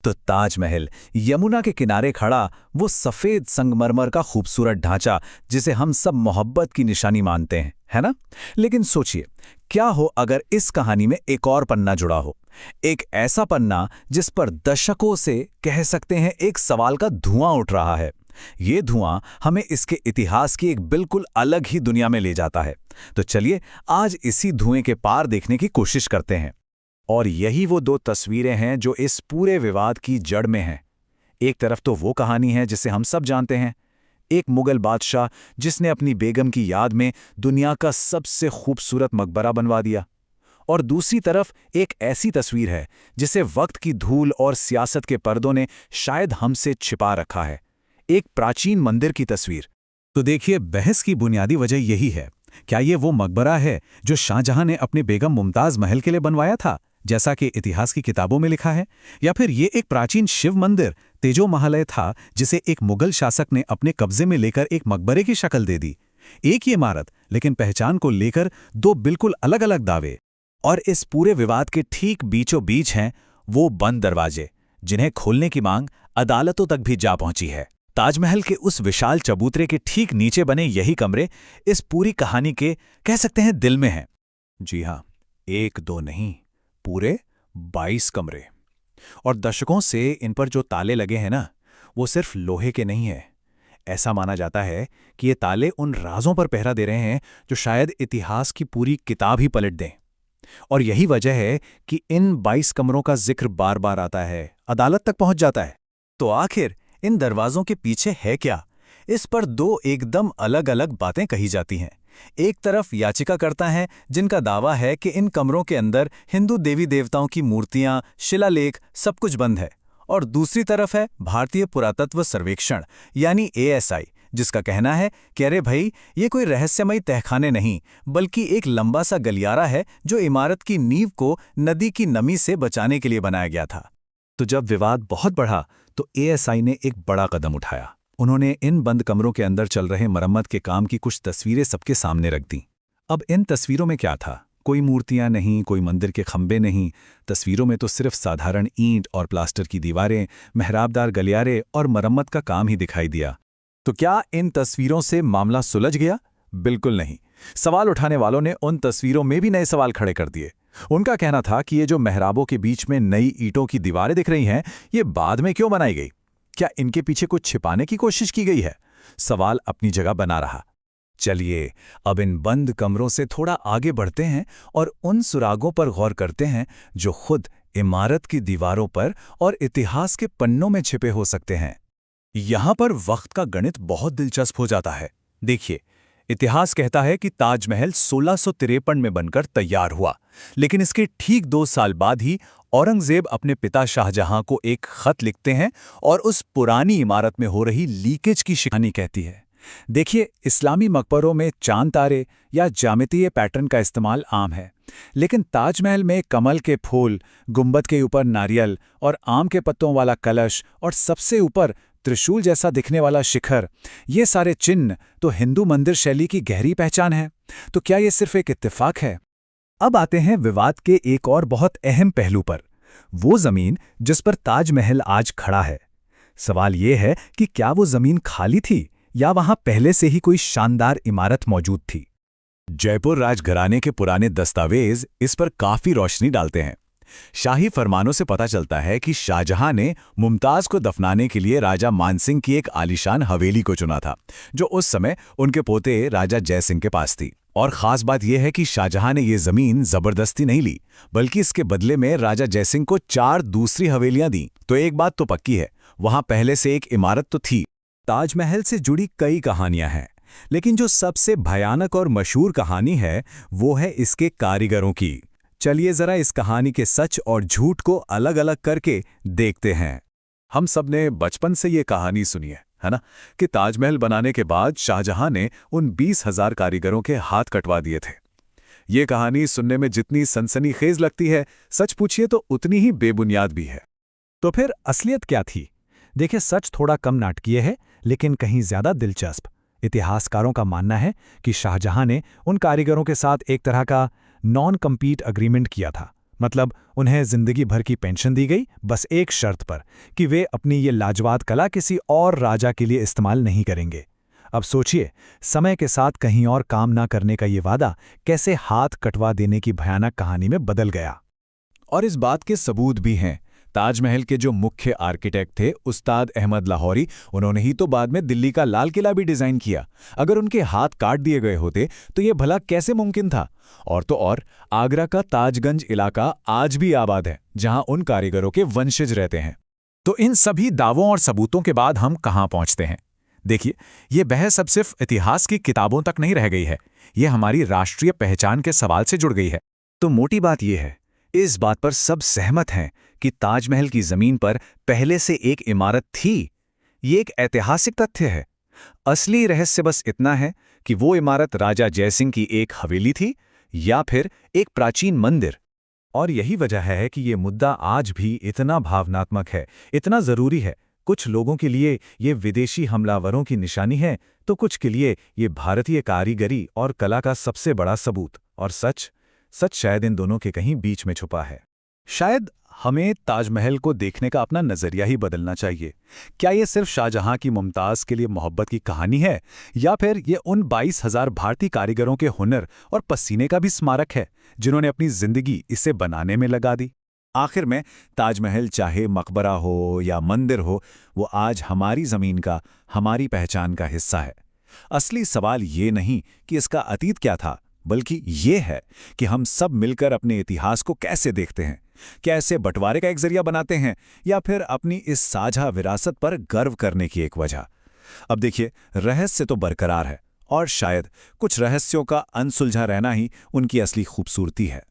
तो ताजमहल यमुना के किनारे खड़ा वो सफेद संगमरमर का खूबसूरत ढांचा जिसे हम सब मोहब्बत की निशानी मानते हैं, है ना? लेकिन सोचिए, क्या हो अगर इस कहानी में एक और पन्ना जुड़ा हो, एक ऐसा पन्ना जिस पर दशकों से कह सकते हैं एक सवाल का धुआं उठ रहा है। ये धुआं हमें इसके इतिहास की एक बिल्कुल अलग ही दुनिया में ले जाता है। तो चलिए आज इसी धुएं के पार देखने की कोशिश करते हैं। और यही वो दो तस्वीरें हैं जो इस पूरे विवाद की जड़ में हैं। एक तरफ तो वो कहानी है जिसे हम सब जानते हैं, एक मुगल बादशाह जिसने अपनी बेगम की याद में दुनिया का सबसे खूबसूरत मकबरा बनवा दिया, और दूसरी तरफ एक ऐसी तस्वीर है जिसे वक्त की धूल और सियासत के पर्दों ने शायद हमसे छिपा रखा है, एक प्राचीन मंदिर की तस्वीर। तो देखिए, बहस की बुनियादी वजह यही है, क्या ये वो मकबरा है जो शाहजहां ने अपनी बेगम मुमताज महल के लिए बनवाया था, जैसा कि इतिहास की किताबों में लिखा है, या फिर ये एक प्राचीन शिव मंदिर तेजो महालय था जिसे एक मुगल शासक ने अपने कब्जे में लेकर एक मकबरे की शक्ल दे दी। एक ही इमारत, लेकिन पहचान को लेकर दो बिल्कुल अलग अलग दावे। और इस पूरे विवाद के ठीक बीचों बीच हैं वो बंद दरवाजे जिन्हें खोलने की मांग अदालतों तक भी जा पहुंची है। ताजमहल के उस विशाल चबूतरे के ठीक नीचे बने यही कमरे इस पूरी कहानी के कह सकते हैं दिल में हैं। जी हां, एक दो नहीं, पूरे 22 कमरे। और दशकों से इन पर जो ताले लगे हैं ना, वो सिर्फ लोहे के नहीं है। ऐसा माना जाता है कि ये ताले उन राजों पर पहरा दे रहे हैं जो शायद इतिहास की पूरी किताब ही पलट दें। और यही वजह है कि इन 22 कमरों का जिक्र बार बार आता है, अदालत तक पहुंच जाता है। तो आखिर इन दरवाजों के पीछे है क्या? इस पर दो एकदम अलग अलग बातें कही जाती हैं। एक तरफ याचिकाकर्ता हैं जिनका दावा है कि इन कमरों के अंदर हिंदू देवी देवताओं की मूर्तियां, शिलालेख सब कुछ बंद है, और दूसरी तरफ है भारतीय पुरातत्व सर्वेक्षण यानी ASI, जिसका कहना है कि अरे भाई, ये कोई रहस्यमयी तहखाने नहीं बल्कि एक लंबा सा गलियारा है जो इमारत की नींव को नदी की नमी से बचाने के लिए बनाया गया था। तो जब विवाद बहुत बढ़ा तो ASI ने एक बड़ा कदम उठाया। उन्होंने इन बंद कमरों के अंदर चल रहे मरम्मत के काम की कुछ तस्वीरें सबके सामने रख दी। अब इन तस्वीरों में क्या था? कोई मूर्तियां नहीं, कोई मंदिर के खंबे नहीं। तस्वीरों में तो सिर्फ साधारण ईंट और प्लास्टर की दीवारें, मेहराबदार गलियारे और मरम्मत का काम ही दिखाई दिया। तो क्या इन तस्वीरों से मामला सुलझ गया? बिल्कुल नहीं। सवाल उठाने वालों ने उन तस्वीरों में भी नए सवाल खड़े कर दिए। उनका कहना था कि ये जो मेहराबों के बीच में नई ईंटों की दीवारें दिख रही हैं, ये बाद में क्यों बनाई गई? क्या इनके पीछे कुछ छिपाने की कोशिश की गई है? सवाल अपनी जगह बना रहा। चलिए अब इन बंद कमरों से थोड़ा आगे बढ़ते हैं और उन सुरागों पर गौर करते हैं जो खुद इमारत की दीवारों पर और इतिहास के पन्नों में छिपे हो सकते हैं। यहां पर वक्त का गणित बहुत दिलचस्प हो जाता है। देखिए, इतिहास कहता है कि ताजमहल 1653 में बनकर तैयार हुआ, लेकिन इसके ठीक 2 साल बाद ही औरंगजेब अपने पिता शाहजहां को एक खत लिखते हैं और उस पुरानी इमारत में हो रही लीकेज की शिकायत कहती है। देखिए, इस्लामी मकबरों में चांद तारे या ज्यामितीय पैटर्न का इस्तेमाल आम है, लेकिन ताजमहल में कमल के फूल, गुंबद के ऊपर नारियल और आम के पत्तों वाला कलश और सबसे ऊपर त्रिशूल जैसा दिखने वाला शिखर, ये सारे चिन्ह तो हिंदू मंदिर शैली की गहरी पहचान है। तो क्या ये सिर्फ एक इत्तेफाक है? अब आते हैं विवाद के एक और बहुत अहम पहलू पर, वो जमीन जिस पर ताजमहल आज खड़ा है। सवाल ये है कि क्या वो जमीन खाली थी या वहां पहले से ही कोई शानदार इमारत मौजूद थी? जयपुर राजघराने के पुराने दस्तावेज इस पर काफी रोशनी डालते हैं। शाही फरमानों से पता चलता है कि शाहजहां ने मुमताज को दफनाने के लिए राजा मानसिंह की एक आलीशान हवेली को चुना था, जो उस समय उनके पोते राजा जयसिंह के पास थी। और खास बात यह है कि शाहजहां ने ये जमीन जबरदस्ती नहीं ली, बल्कि इसके बदले में राजा जयसिंह को 4 दूसरी हवेलियां दी। तो एक बात तो पक्की है, वहां पहले से एक इमारत तो थी। ताजमहल से जुड़ी कई कहानियां हैं, लेकिन जो सबसे भयानक और मशहूर कहानी है वो है इसके कारीगरों की। चलिए जरा इस कहानी के सच और झूठ को अलग अलग करके देखते हैं। हम सब ने बचपन से ये कहानी सुनी है ना, कि ताजमहल बनाने के बाद शाहजहां ने उन 20,000 कारीगरों के हाथ कटवा दिए थे। ये कहानी सुनने में जितनी सनसनीखेज लगती है, सच पूछिए तो उतनी ही बेबुनियाद भी है। तो फिर असलियत क्या थी? देखिए, सच थोड़ा कम नाटकीय है, लेकिन कहीं ज्यादा दिलचस्प। इतिहासकारों का मानना है कि शाहजहां ने उन कारीगरों के साथ एक तरह का नॉन कम्पीट अग्रीमेंट किया था। मतलब उन्हें जिंदगी भर की पेंशन दी गई, बस एक शर्त पर कि वे अपनी ये लाजवाब कला किसी और राजा के लिए इस्तेमाल नहीं करेंगे। अब सोचिए, समय के साथ कहीं और काम ना करने का ये वादा कैसे हाथ कटवा देने की भयानक कहानी में बदल गया। और इस बात के सबूत भी हैं। ताजमहल के जो मुख्य आर्किटेक्ट थे उस्ताद अहमद लाहौरी, उन्होंने ही तो बाद में दिल्ली का लाल किला भी डिजाइन किया। अगर उनके हाथ काट दिए गए होते तो ये भला कैसे मुमकिन था। और तो और आगरा का ताजगंज इलाका आज भी आबाद है, जहां उन कारीगरों के वंशज रहते हैं। तो इन सभी दावों और सबूतों के बाद हम कहाँ पहुंचते हैं? देखिए, ये बहस अब सिर्फ इतिहास की किताबों तक नहीं रह गई है, ये हमारी राष्ट्रीय पहचान के सवाल से जुड़ गई है। तो मोटी बात यह है, इस बात पर सब सहमत हैं कि ताजमहल की जमीन पर पहले से एक इमारत थी। ये एक ऐतिहासिक तथ्य है। असली रहस्य बस इतना है कि वो इमारत राजा जयसिंह की एक हवेली थी या फिर एक प्राचीन मंदिर। और यही वजह है कि ये मुद्दा आज भी इतना भावनात्मक है, इतना जरूरी है। कुछ लोगों के लिए ये विदेशी हमलावरों की निशानी है, तो कुछ के लिए ये भारतीय कारीगरी और कला का सबसे बड़ा सबूत। और सच शायद इन दोनों के कहीं बीच में छुपा है। शायद हमें ताजमहल को देखने का अपना नजरिया ही बदलना चाहिए। क्या ये सिर्फ शाहजहां की मुमताज के लिए मोहब्बत की कहानी है, या फिर ये उन 22,000 भारतीय कारीगरों के हुनर और पसीने का भी स्मारक है, जिन्होंने अपनी जिंदगी इसे बनाने में लगा दी? आखिर में ताजमहल चाहे मकबरा हो या मंदिर हो, वो आज हमारी जमीन का, हमारी पहचान का हिस्सा है। असली सवाल ये नहीं कि इसका अतीत क्या था, बल्कि ये है कि हम सब मिलकर अपने इतिहास को कैसे देखते हैं। क्या इसे बंटवारे का एक जरिया बनाते हैं, या फिर अपनी इस साझा विरासत पर गर्व करने की एक वजह? अब देखिए, रहस्य तो बरकरार है, और शायद कुछ रहस्यों का अनसुलझा रहना ही उनकी असली खूबसूरती है।